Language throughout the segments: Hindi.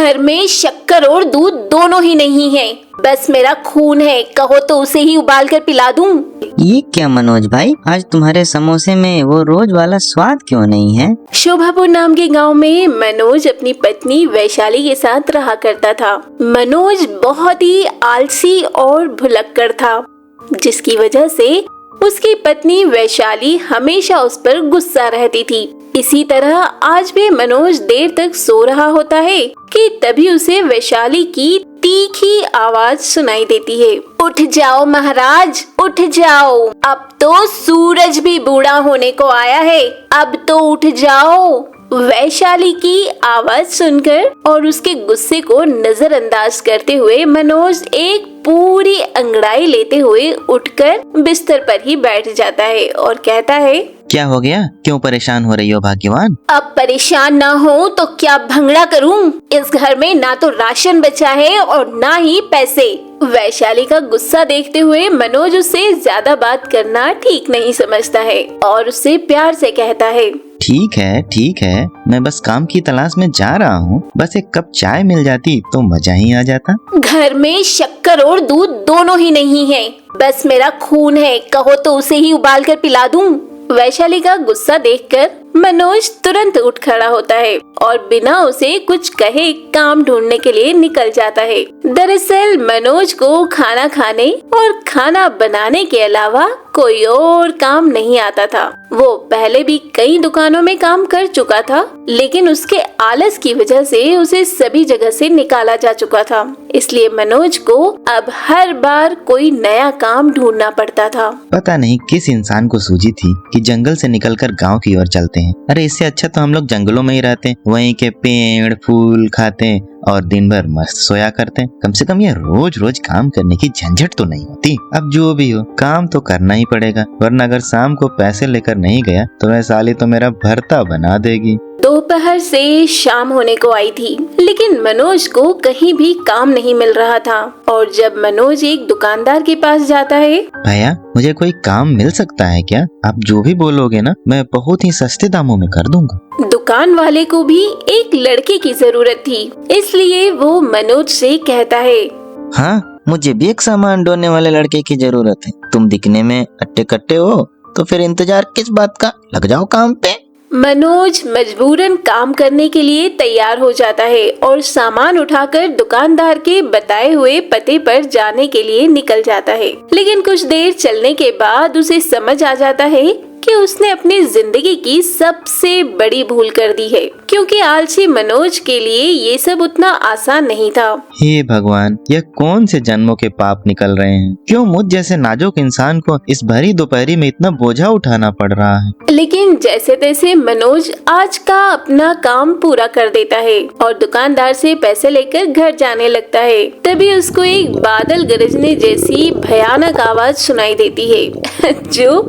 घर में शक्कर और दूध दोनों ही नहीं है, बस मेरा खून है, कहो तो उसे ही उबाल कर पिला दूं। ये क्या मनोज भाई, आज तुम्हारे समोसे में वो रोज वाला स्वाद क्यों नहीं है? शोभापुर नाम के गांव में मनोज अपनी पत्नी वैशाली के साथ रहा करता था। मनोज बहुत ही आलसी और भुलक्कड़ था, जिसकी वजह से उसकी पत्नी वैशाली हमेशा उस पर गुस्सा रहती थी। इसी तरह आज भी मनोज देर तक सो रहा होता है कि तभी उसे वैशाली की तीखी आवाज सुनाई देती है। उठ जाओ महाराज, उठ जाओ, अब तो सूरज भी बूढ़ा होने को आया है, अब तो उठ जाओ। वैशाली की आवाज सुनकर और उसके गुस्से को नजरअंदाज करते हुए मनोज एक पूरी अंगड़ाई लेते हुए उठकर बिस्तर पर ही बैठ जाता है और कहता है, क्या हो गया, क्यों परेशान हो रही हो भाग्यवान? अब परेशान ना हो तो क्या भंगड़ा करूं? इस घर में ना तो राशन बचा है और ना ही पैसे। वैशाली का गुस्सा देखते हुए मनोज उससे ज्यादा बात करना ठीक नहीं समझता है और उससे प्यार से कहता है, ठीक है, मैं बस काम की तलाश में जा रहा हूँ, बस एक कप चाय मिल जाती तो मजा ही आ जाता। घर में शक्कर और दूध दोनों ही नहीं है, बस मेरा खून है, कहो तो उसे ही उबाल कर पिला दूं। वैशाली का गुस्सा देखकर मनोज तुरंत उठ खड़ा होता है और बिना उसे कुछ कहे काम ढूंढने के लिए निकल जाता है। दरअसल मनोज को खाना खाने और खाना बनाने के अलावा कोई और काम नहीं आता था। वो पहले भी कई दुकानों में काम कर चुका था, लेकिन उसके आलस की वजह से उसे सभी जगह से निकाला जा चुका था। इसलिए मनोज को अब हर बार कोई नया काम ढूंढना पड़ता था। पता नहीं किस इंसान को सूझी थी कि जंगल से निकलकर गांव की ओर चलते हैं। अरे इससे अच्छा तो हम लोग जंगलों में ही रहते, वहीं के पेड़ फूल खाते और दिन भर मस्त सोया करते। कम से कम ये रोज रोज काम करने की झंझट तो नहीं होती। अब जो भी हो, काम तो करना ही पड़ेगा, वरना अगर शाम को पैसे लेकर नहीं गया तो वैशाली तो मेरा भरता बना देगी। दोपहर से शाम होने को आई थी, लेकिन मनोज को कहीं भी काम नहीं मिल रहा था। और जब मनोज एक दुकानदार के पास जाता है, भैया मुझे कोई काम मिल सकता है क्या? आप जो भी बोलोगे ना, मैं बहुत ही सस्ते दामों में कर दूंगा। दुकान वाले को भी एक लड़के की जरूरत थी, इसलिए वो मनोज से कहता है, हाँ, मुझे भी एक सामान ढोने वाले लड़के की जरूरत है। तुम दिखने में अट्टे कट्टे हो, तो फिर इंतजार किस बात का, लग जाओ काम पे। मनोज मजबूरन काम करने के लिए तैयार हो जाता है और सामान उठाकर दुकानदार के बताए हुए पते पर जाने के लिए निकल जाता है। लेकिन कुछ देर चलने के बाद उसे समझ आ जाता है कि उसने अपनी जिंदगी की सबसे बड़ी भूल कर दी है, क्योंकि आलसी मनोज के लिए ये सब उतना आसान नहीं था। हे भगवान, यह कौन से जन्मों के पाप निकल रहे हैं? क्यों मुझ जैसे नाजुक इंसान को इस भरी दोपहरी में इतना बोझा उठाना पड़ रहा है? लेकिन जैसे तैसे मनोज आज का अपना काम पूरा कर देता है और दुकानदार से पैसे लेकर घर जाने लगता है। तभी उसको एक बादल गरजने जैसी भयानक आवाज सुनाई देती है जो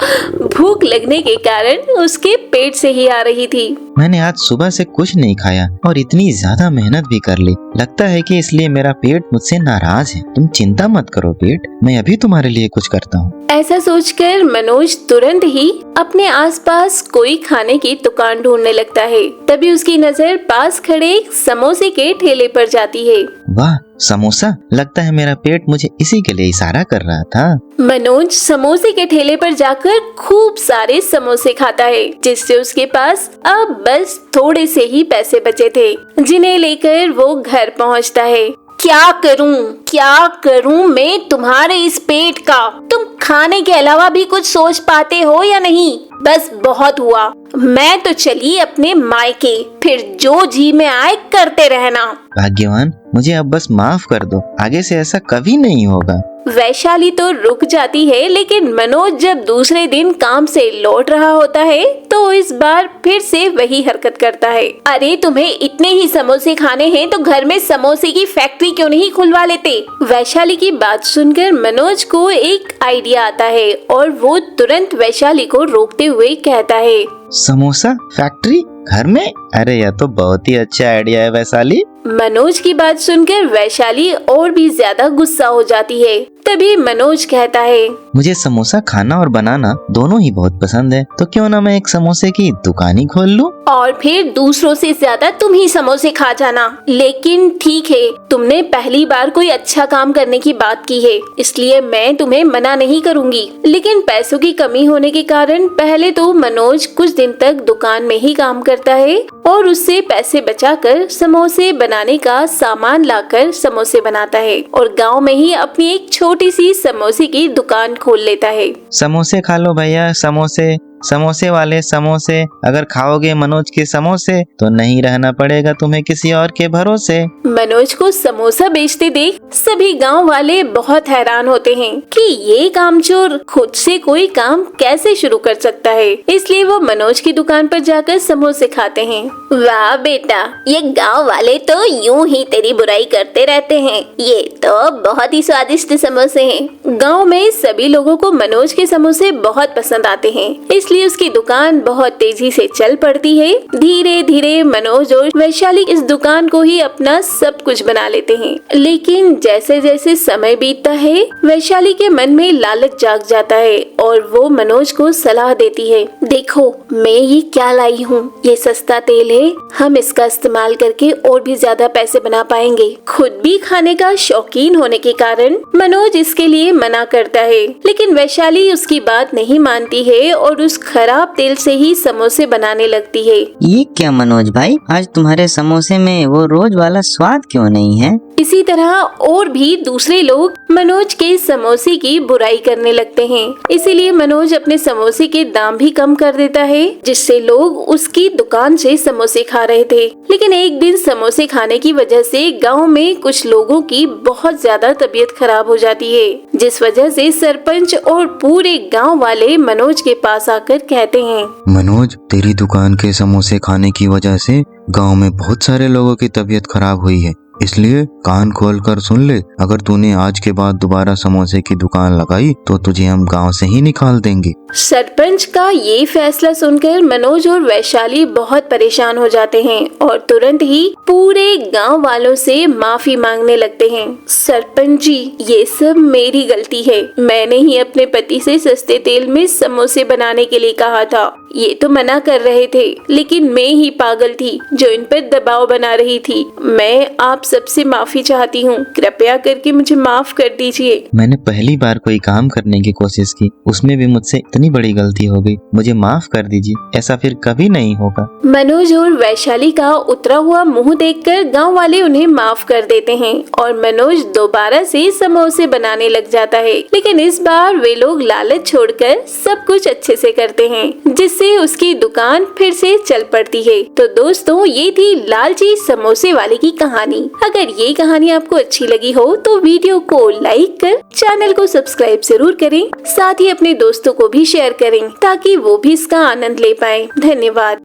भूख लगने के कारण उसके पेट से ही आ रही थी। मैंने आज सुबह से कुछ नहीं खाया और इतनी ज्यादा मेहनत भी कर ली, लगता है कि इसलिए मेरा पेट मुझसे नाराज है। तुम चिंता मत करो पेट, मैं अभी तुम्हारे लिए कुछ करता हूँ। ऐसा सोचकर मनोज तुरंत ही अपने आसपास कोई खाने की दुकान ढूंढने लगता है। तभी उसकी नजर पास खड़े एक समोसे के ठेले पर जाती है। वाह, समोसा! लगता है मेरा पेट मुझे इसी के लिए इशारा कर रहा था। मनोज समोसे के ठेले पर जाकर खूब सारे समोसे खाता है, जिससे उसके पास अब बस थोड़े से ही पैसे बचे थे, जिन्हें लेकर वो घर पहुंचता है। क्या करूं मैं तुम्हारे इस पेट का? तुम खाने के अलावा भी कुछ सोच पाते हो या नहीं? बस बहुत हुआ, मैं तो चली अपने मायके, फिर जो जी में आए करते रहना। भाग्यवान, मुझे अब बस माफ कर दो, आगे से ऐसा कभी नहीं होगा। वैशाली तो रुक जाती है, लेकिन मनोज जब दूसरे दिन काम से लौट रहा होता है तो इस बार फिर से वही हरकत करता है। अरे तुम्हें इतने ही समोसे खाने हैं तो घर में समोसे की फैक्ट्री क्यों नहीं खुलवा लेते? वैशाली की बात सुनकर मनोज को एक आइडिया आता है और वो तुरंत वैशाली को रोकते हुए कहता है, समोसा फैक्ट्री? घर में? अरे यह तो बहुत ही अच्छा आइडिया है वैशाली। मनोज की बात सुनकर वैशाली और भी ज्यादा गुस्सा हो जाती है। तभी मनोज कहता है, मुझे समोसा खाना और बनाना दोनों ही बहुत पसंद है, तो क्यों ना मैं एक समोसे की दुकान ही खोल लूं? और फिर दूसरों से ज्यादा तुम ही समोसे खा जाना। लेकिन ठीक है, तुमने पहली बार कोई अच्छा काम करने की बात की है, इसलिए मैं तुम्हें मना नहीं करूंगी। लेकिन पैसों की कमी होने के कारण पहले तो मनोज कुछ दिन तक दुकान में ही काम करता है और उससे पैसे बचाकर समोसे बनाने का सामान लाकर समोसे बनाता है और गांव में ही अपनी एक छोटी सी समोसे की दुकान खोल लेता है। समोसे खा लो भैया, समोसे, समोसे वाले समोसे। अगर खाओगे मनोज के समोसे तो नहीं रहना पड़ेगा तुम्हें किसी और के भरोसे। मनोज को समोसा बेचते देख सभी गांव वाले बहुत हैरान होते हैं कि ये कामचोर खुद से कोई काम कैसे शुरू कर सकता है। इसलिए वो मनोज की दुकान पर जाकर समोसे खाते हैं। वाह बेटा, ये गांव वाले तो यूं ही तेरी बुराई करते रहते हैं। ये तो बहुत ही स्वादिष्ट समोसे हैं। गांव में सभी लोगों को मनोज के समोसे बहुत पसंद आते हैं, इसलिए उसकी दुकान बहुत तेजी से चल पड़ती है। धीरे धीरे मनोज और वैशाली इस दुकान को ही अपना सब कुछ बना लेते हैं। लेकिन जैसे जैसे समय बीतता है, वैशाली के मन में लालच जाग जाता है और वो मनोज को सलाह देती है, देखो मैं ये क्या लाई हूँ, ये सस्ता तेल है, हम इसका इस्तेमाल करके और भी ज्यादा पैसे बना पाएंगे। खुद भी खाने का शौकीन होने के कारण मनोज इसके लिए मना करता है, लेकिन वैशाली उसकी बात नहीं मानती है और उस खराब तेल से ही समोसे बनाने लगती है। ये क्या मनोज भाई, आज तुम्हारे समोसे में वो रोज वाला स्वाद क्यों नहीं है? इसी तरह और भी दूसरे लोग मनोज के समोसे की बुराई करने लगते हैं। इसीलिए मनोज अपने समोसे के दाम भी कम कर देता है, जिससे लोग उसकी दुकान से समोसे खा रहे थे। लेकिन एक दिन समोसे खाने की वजह से गांव में कुछ लोगों की बहुत ज्यादा तबीयत खराब हो जाती है, जिस वजह से सरपंच और पूरे गांव वाले मनोज के पास आकर कहते हैं, मनोज, तेरी दुकान के समोसे खाने की वजह से गांव में बहुत सारे लोगों की तबीयत खराब हुई है, इसलिए कान खोल कर सुन ले, अगर तूने आज के बाद दोबारा समोसे की दुकान लगाई तो तुझे हम गांव से ही निकाल देंगे। सरपंच का ये फैसला सुनकर मनोज और वैशाली बहुत परेशान हो जाते हैं और तुरंत ही पूरे गांव वालों से माफी मांगने लगते हैं। सरपंच जी, ये सब मेरी गलती है। मैंने ही अपने पति से सस्ते तेल में समोसे बनाने के लिए कहा था। ये तो मना कर रहे थे, लेकिन मैं ही पागल थी जो इन पर दबाव बना रही थी। मैं आप सबसे माफी चाहती हूँ, कृपया करके मुझे माफ कर दीजिए। मैंने पहली बार कोई काम करने की कोशिश की, उसमें भी मुझसे इतनी बड़ी गलती हो गई, मुझे माफ कर दीजिए, ऐसा फिर कभी नहीं होगा। मनोज और वैशाली का उतरा हुआ मुंह देखकर गांव वाले उन्हें माफ कर देते हैं और मनोज दोबारा से समोसे बनाने लग जाता है। लेकिन इस बार वे लोग लालच छोड़कर सब कुछ अच्छे से करते हैं, जिससे उसकी दुकान फिर से चल पड़ती है। तो दोस्तों, ये थी लालची समोसे वाले की कहानी। अगर ये कहानी आपको अच्छी लगी हो तो वीडियो को लाइक कर चैनल को सब्सक्राइब जरूर करें, साथ ही अपने दोस्तों को भी शेयर करें ताकि वो भी इसका आनंद ले पाए। धन्यवाद।